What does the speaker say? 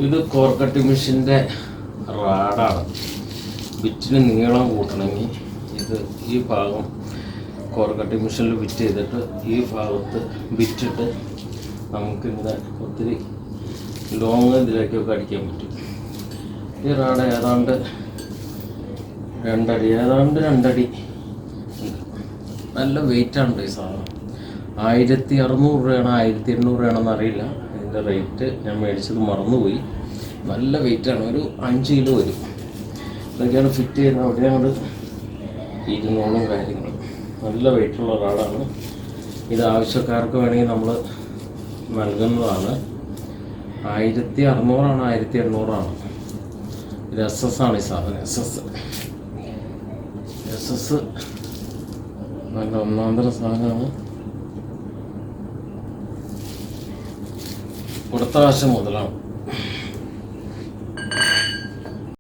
ഇത് core cutting മെഷീൻ്റെ റാഡാണ്. ബിറ്റിന് നീളം കൂട്ടണമെങ്കിൽ ഇത് ഈ ഭാഗം കോർ കട്ടിംഗ് മെഷീനിൽ ബിറ്റ് ചെയ്തിട്ട് ഈ ഭാഗത്ത് ബിറ്റിട്ട് നമുക്കിങ്ങനെ ഒത്തിരി ലോങ് ഇതിലേക്കൊക്കെ അടിക്കാൻ പറ്റും. ഈ റാഡ് ഏതാണ്ട് 2 അടി നല്ല വെയിറ്റാണ് ഈ സാധനം. 1600 രൂപയാണോ 1800 രൂപയാണെന്ന് അറിയില്ല. ഇതിൻ്റെ റേറ്റ് ഞാൻ മേടിച്ചത് മറന്നുപോയി. നല്ല വെയിറ്റാണ്, ഒരു 5 കിലോ വരും. ഇതൊക്കെയാണ് ഫിറ്റ് ചെയ്യുന്നത്. അവിടെ അങ്ങോട്ട് ഇരുന്നോളും കാര്യങ്ങൾ. നല്ല വെയിറ്റുള്ള റാഡാണ്. ഇത് ആവശ്യക്കാർക്ക് വേണമെങ്കിൽ നമ്മൾ നൽകുന്നതാണ്. 1600 1800 ഇത് SS ആണ് ഈ സാധനം. SS നല്ല ഒന്നാന്തര സാധനമാണ്. കൊടുത്ത കാശ് മുതലാണ്.